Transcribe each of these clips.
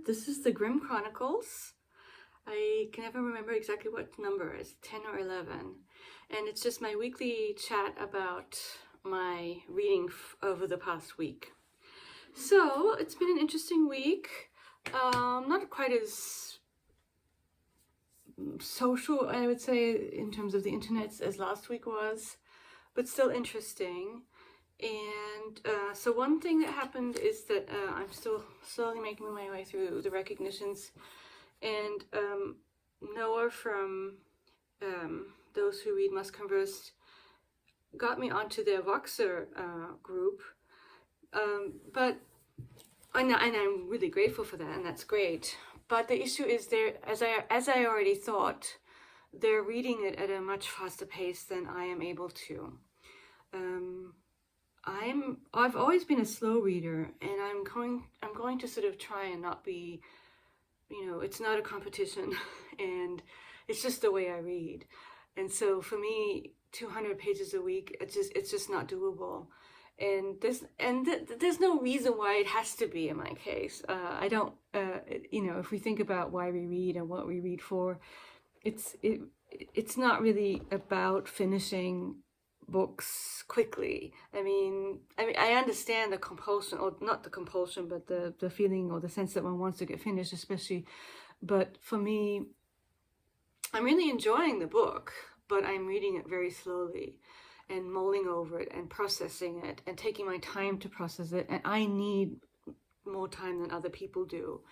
This is the Grimm Chronicles. I can never remember exactly what number, it's 10 or 11. And it's just my weekly chat about my reading over the past week. So it's been an interesting week. Not quite as social, I would say, in terms of the internet as last week was, but still interesting. And so one thing that happened is that I'm still slowly making my way through the recognitions, and Noah from Those Who Read Must Converse got me onto their Voxer group, and I'm really grateful for that, and that's great. But the issue is, as I already thought, they're reading it at a much faster pace than I am able to. I've always been a slow reader, and I'm going to sort of try and not be, it's not a competition, and it's just the way I read. And so for me, 200 pages a week, it's just not doable. And there's no reason why it has to be in my case. I don't, if we think about why we read and what we read for, it's not really about finishing books quickly. I mean, I understand the compulsion, or not the compulsion, but the feeling or the sense that one wants to get finished, especially. But for me, I'm really enjoying the book, but I'm reading it very slowly and mulling over it and processing it and taking my time to process it. And I need more time than other people do.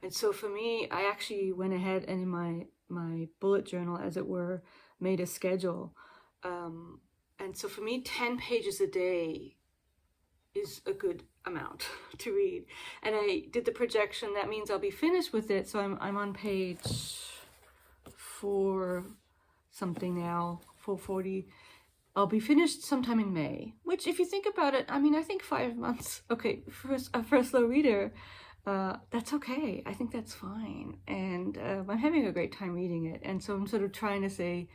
And so for me, I actually went ahead and in my bullet journal, as it were, made a schedule. And so for me, 10 pages a day is a good amount to read. And I did the projection. That means I'll be finished with it. So I'm on page 4 something now, 440. I'll be finished sometime in May, which, if you think about it, I think 5 months. Okay, for a slow reader, that's okay. I think that's fine. And I'm having a great time reading it. And so I'm sort of trying to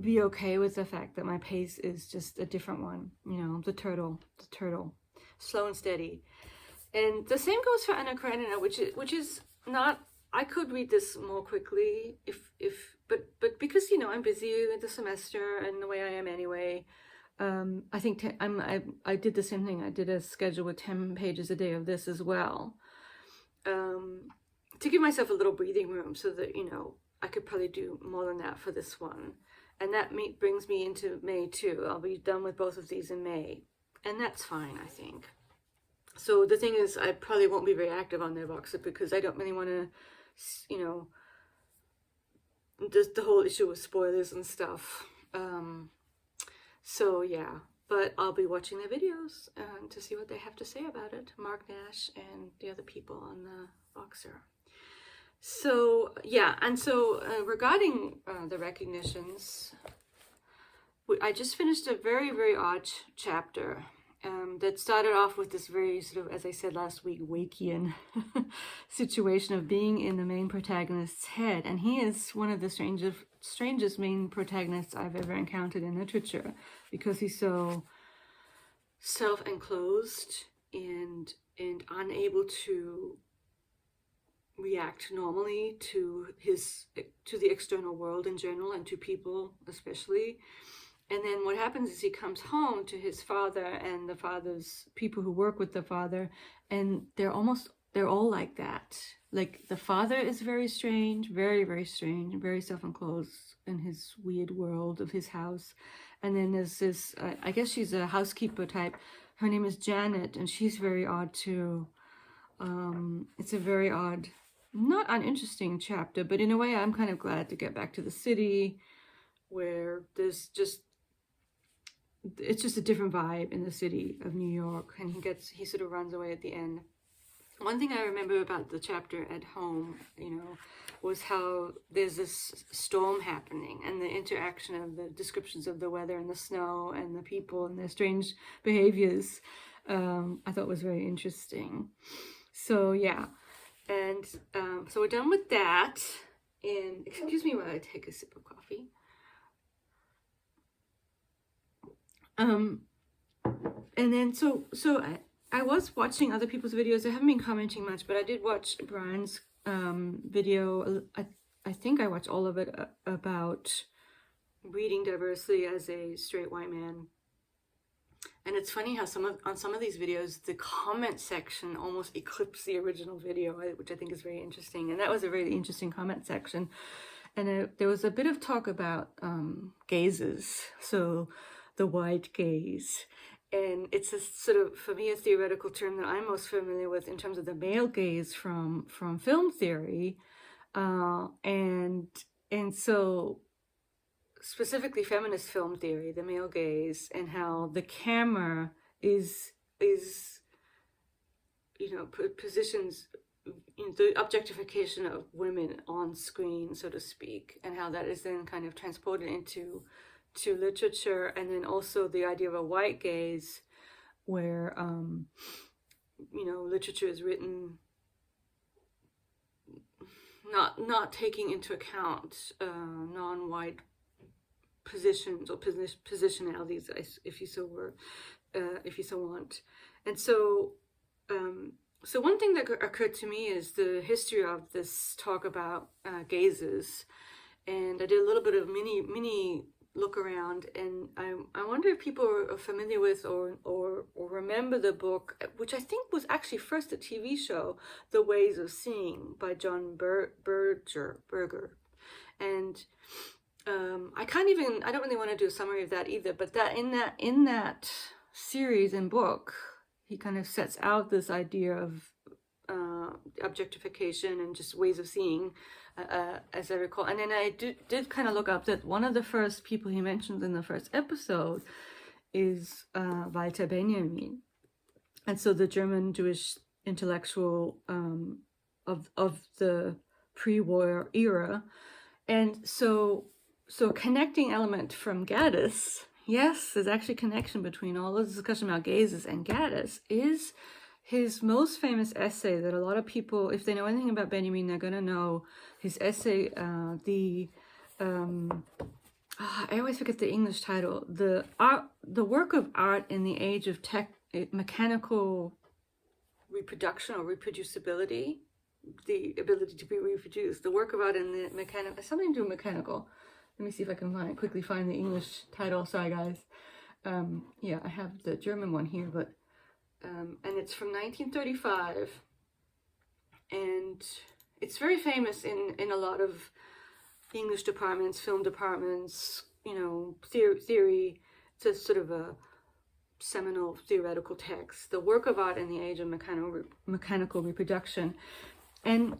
be okay with the fact that my pace is just a different one. The turtle, slow and steady. And the same goes for Karenina, which is not. I could read this more quickly but because I'm busy with the semester and the way I am anyway. I think I did the same thing. I did a schedule with 10 pages a day of this as well, to give myself a little breathing room, so that I could probably do more than that for this one. And that brings me into May too. I'll be done with both of these in May. And that's fine, I think. So the thing is, I probably won't be very active on their Voxer, because I don't really want to, the whole issue with spoilers and stuff. So yeah, but I'll be watching their videos to see what they have to say about it. Mark Nash and the other people on the Voxer. So yeah, and so regarding the recognitions, I just finished a very, very odd chapter that started off with this very sort of, as I said last week, Wakian situation of being in the main protagonist's head. And he is one of the strangest main protagonists I've ever encountered in literature, because he's so self-enclosed and unable to react normally to the external world in general, and to people especially. And then what happens is he comes home to his father and the father's people who work with the father, and they're all like that. Like, the father is very strange, very, very strange, very self-enclosed in his weird world of his house. And then there's this, I guess she's a housekeeper type. Her name is Janet, and she's very odd too. It's a very odd, not uninteresting chapter, but in a way I'm kind of glad to get back to the city, where it's just a different vibe in the city of New York, and he sort of runs away at the end. One thing I remember about the chapter at home, was how there's this storm happening, and the interaction of the descriptions of the weather and the snow and the people and their strange behaviors, I thought was very interesting. So yeah, and so we're done with that. And excuse me while I take a sip of coffee. And then so I was watching other people's videos. I haven't been commenting much, but I did watch Brian's video. I think I watched all of it about reading diversely as a straight white man. And it's funny how on some of these videos, the comment section almost eclipsed the original video, which I think is very interesting. And that was a very interesting comment section. And there was a bit of talk about gazes, so the white gaze. And it's a sort of, for me, a theoretical term that I'm most familiar with in terms of the male gaze from film theory. And so specifically feminist film theory, the male gaze, and how the camera is positions the objectification of women on screen, so to speak, and how that is then kind of transported into literature. And then also the idea of a white gaze, where literature is written not taking into account non-white positions or positionalities, if you so want. And so one thing that occurred to me is the history of this talk about gazes, and I did a little bit of mini look around, and I wonder if people are familiar with or remember the book, which I think was actually first a TV show, The Ways of Seeing by John Berger. And I don't really want to do a summary of that either, but that in that series and book, he kind of sets out this idea of objectification and just ways of seeing, as I recall. And then I did kind of look up that one of the first people he mentions in the first episode is Walter Benjamin. And so the German Jewish intellectual of the pre-war era. And so connecting element from Gaddis, yes, there's actually a connection between all this discussion about gazes and Gaddis, is his most famous essay that a lot of people, if they know anything about Benjamin, they're going to know his essay, I always forget the English title, the work of art in the age of mechanical reproduction or reproducibility, the ability to be reproduced, the work of art in the mechanical, something to do with mechanical. Let me see if I can quickly find the English title. Sorry, guys. Yeah, I have the German one here, but and it's from 1935, and it's very famous in a lot of English departments, film departments. Theory. It's a sort of a seminal theoretical text, the work of art in the age of mechanical reproduction, and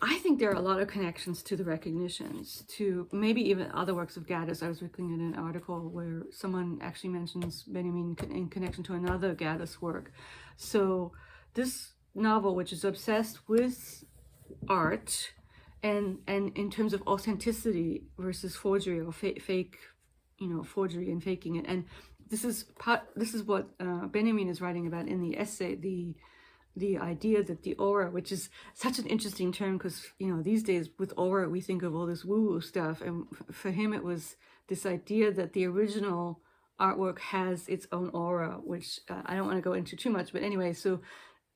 I think there are a lot of connections to the recognitions, to maybe even other works of Gaddis. I was looking at an article where someone actually mentions Benjamin in connection to another Gaddis work. So this novel, which is obsessed with art and in terms of authenticity versus forgery or fake, forgery and faking it. And this is what Benjamin is writing about in the essay, the idea that the aura, which is such an interesting term because, these days with aura, we think of all this woo-woo stuff. And for him, it was this idea that the original artwork has its own aura, which I don't want to go into too much. But anyway, so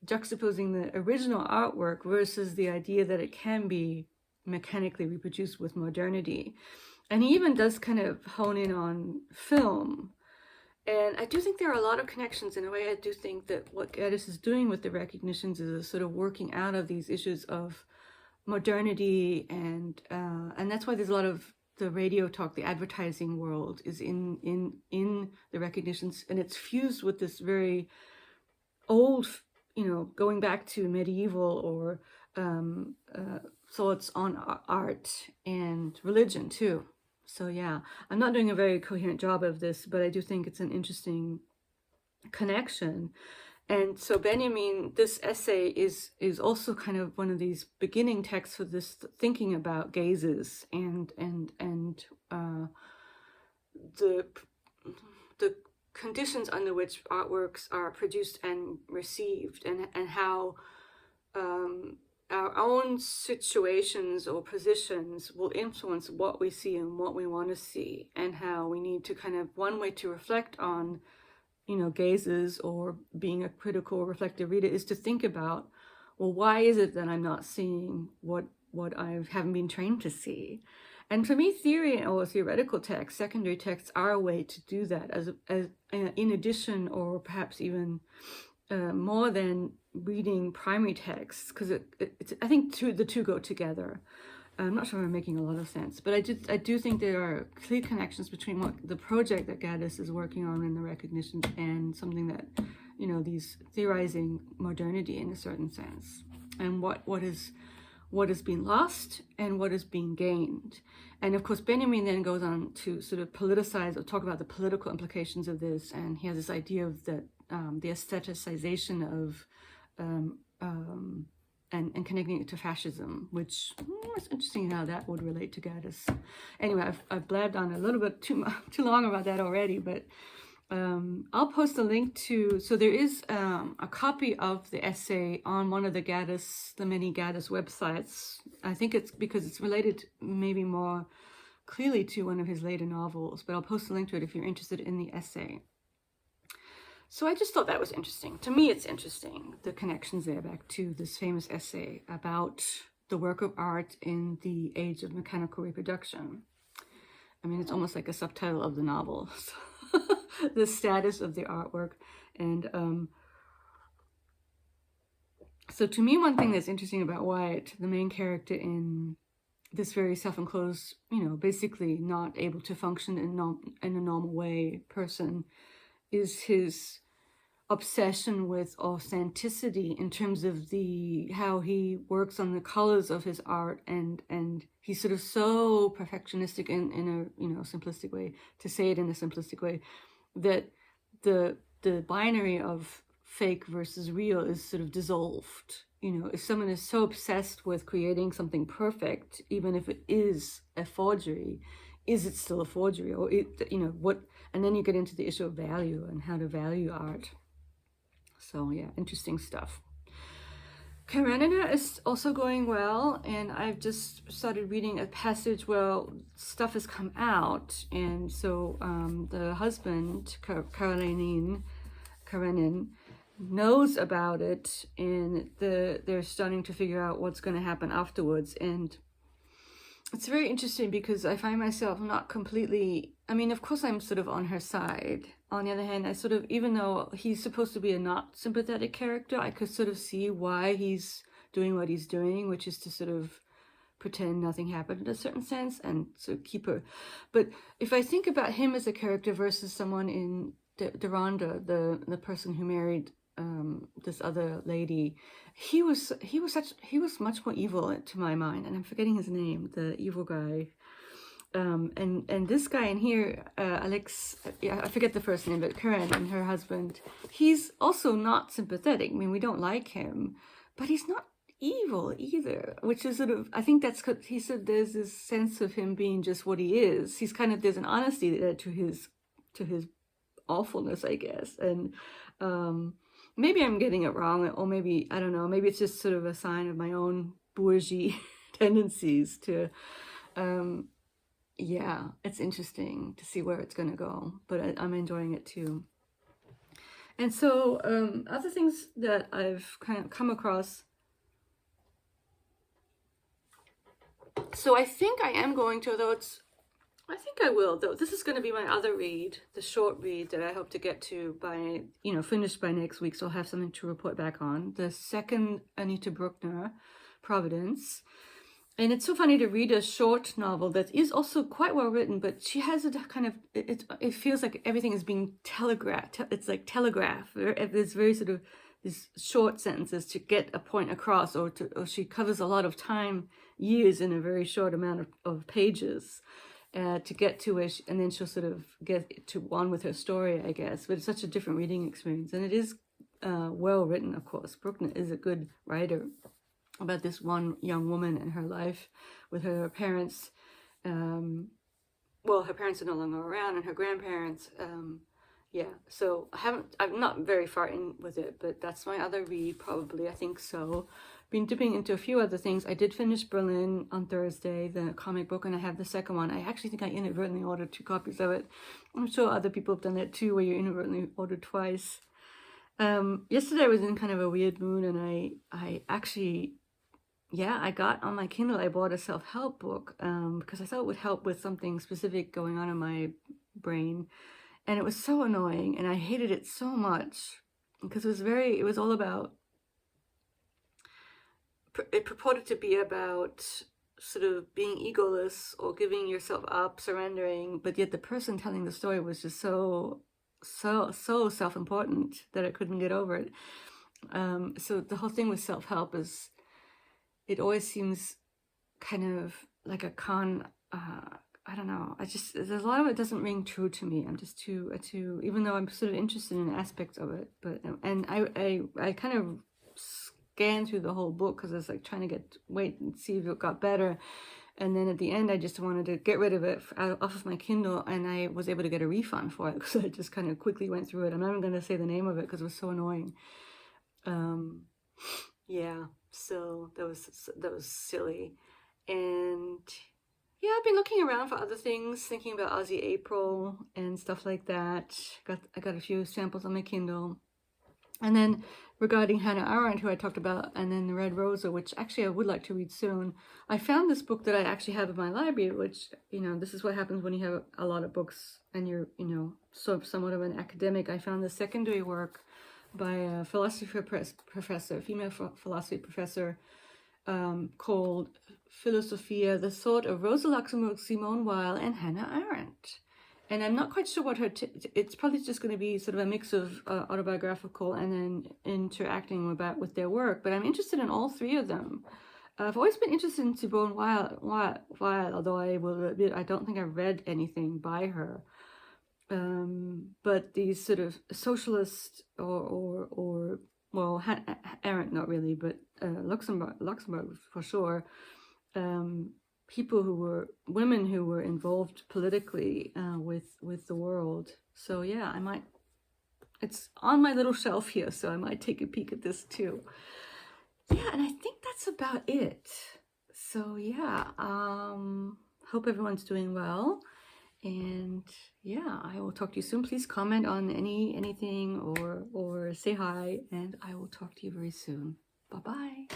juxtaposing the original artwork versus the idea that it can be mechanically reproduced with modernity. And he even does kind of hone in on film. And I do think there are a lot of connections. In a way, I do think that what Gaddis is doing with the recognitions is a sort of working out of these issues of modernity, and that's why there's a lot of the radio talk, the advertising world is in the recognitions, and it's fused with this very old, going back to medieval or thoughts on art and religion too. So yeah, I'm not doing a very coherent job of this, but I do think it's an interesting connection. And so Benjamin, this essay is also kind of one of these beginning texts for this thinking about gazes and the conditions under which artworks are produced and received, and how our own situations or positions will influence what we see and what we want to see, and how we need to kind of, one way to reflect on, gazes or being a critical reflective reader is to think about well, why is it that I'm not seeing what I haven't been trained to see? And for me, theory or theoretical texts, secondary texts, are a way to do that, as in addition, or perhaps even more than reading primary texts, because I think the two go together. I'm not sure if I'm making a lot of sense, but I do think there are clear connections between what the project that Gaddis is working on in the recognitions and something that, these theorizing modernity in a certain sense, and what has been lost and what is being gained. And of course, Benjamin then goes on to sort of politicize or talk about the political implications of this, and he has this idea of the aestheticization of and connecting it to fascism, which it's interesting how that would relate to Gaddis. Anyway, I've blabbed on a little bit too long about that already, but I'll post a link to, so there is a copy of the essay on one of the many Gaddis websites. I think it's because it's related maybe more clearly to one of his later novels, but I'll post a link to it if you're interested in the essay. So I just thought that was interesting. To me, it's interesting, the connections there back to this famous essay about the work of art in the age of mechanical reproduction. I mean, it's almost like a subtitle of the novel. The status of the artwork. And so to me, one thing that's interesting about Wyatt, the main character in this very self-enclosed, basically not able to function in a normal way person, is his obsession with authenticity in terms of how he works on the colors of his art, and he's sort of so perfectionistic in a simplistic way, to say it in a simplistic way, that the binary of fake versus real is sort of dissolved. If someone is so obsessed with creating something perfect, even if it is a forgery, is it still a forgery? Or what? And then you get into the issue of value and how to value art. So yeah, interesting stuff. Karenina is also going well, and I've just started reading a passage where stuff has come out, and so the husband, Karenin, knows about it, and they're starting to figure out what's going to happen afterwards. And it's very interesting because I find myself not completely, of course I'm sort of on her side. On the other hand, I sort of, even though he's supposed to be a not sympathetic character, I could sort of see why he's doing what he's doing, which is to sort of pretend nothing happened in a certain sense and sort of keep her. But if I think about him as a character versus someone in Deronda, the person who married this other lady, he was much more evil to my mind, and I'm forgetting his name, the evil guy. And this guy in here, Alex, I forget the first name, but Karen and her husband, he's also not sympathetic. We don't like him, but he's not evil either, which is sort of, I think that's because he said there's this sense of him being just what he is. He's kind of, there's an honesty there to his awfulness, I guess. And maybe I'm getting it wrong, or maybe, I don't know, maybe it's just sort of a sign of my own bourgeois tendencies to, yeah, it's interesting to see where it's going to go, but I'm enjoying it too. And so other things that I've kind of come across. So I think I am going to, I think I will, though. This is going to be my other read, the short read that I hope to get to by, finished by next week, so I'll have something to report back on. The second Anita Brookner, Providence. And it's so funny to read a short novel that is also quite well written, but she has a kind of, it feels like everything is being telegraphed. It's like telegraph. There's very sort of these short sentences to get a point across, or she covers a lot of time, years in a very short amount of pages to get to where and then she'll sort of get to on with her story, I guess. But it's such a different reading experience. And it is well written, of course. Brookner is a good writer about this one young woman and her life with her parents. Well, her parents are no longer around, and her grandparents. Yeah, so I'm not very far in with it, but that's my other read, probably, I think so. Been dipping into a few other things. I did finish Berlin on Thursday, the comic book, and I have the second one. I actually think I inadvertently ordered 2 copies of it. I'm sure other people have done that too, where you inadvertently ordered twice. Yesterday I was in kind of a weird mood, and I actually, yeah, I got on my Kindle, I bought a self-help book, because I thought it would help with something specific going on in my brain. And it was so annoying, and I hated it so much because it was all about, it purported to be about sort of being egoless or giving yourself up, surrendering, but yet the person telling the story was just so self-important that I couldn't get over it. So the whole thing with self-help is, it always seems kind of like a con. I don't know. There's a lot of it doesn't ring true to me. I'm just too, even though I'm sort of interested in aspects of it. But and I kind of scanned through the whole book because I was like trying to wait and see if it got better. And then at the end, I just wanted to get rid of it off of my Kindle, and I was able to get a refund for it because I just kind of quickly went through it. I'm not even going to say the name of it because it was so annoying. Yeah, so that was silly. And yeah, I've been looking around for other things, thinking about Aussie April and stuff like that. I got a few samples on my Kindle. And then regarding Hannah Arendt, who I talked about, and then the Red Rosa, which actually I would like to read soon. I found this book that I actually have in my library, which, this is what happens when you have a lot of books and you're, somewhat of an academic. I found the secondary work by a philosophy professor, female philosophy professor, called Philosophia, the Thought of Rosa Luxemburg, Simone Weil, and Hannah Arendt. And I'm not quite sure what it's probably just going to be sort of a mix of autobiographical and then interacting with their work. But I'm interested in all three of them. I've always been interested in Simone Weil, although I will admit I don't think I've read anything by her. But these sort of socialist or Arendt not really, but Luxemburg for sure. Women who were involved politically with the world. So yeah, it's on my little shelf here, so I might take a peek at this too. Yeah, and I think that's about it. So yeah, hope everyone's doing well. And yeah, I will talk to you soon. Please comment on anything or say hi, and I will talk to you very soon. Bye-bye.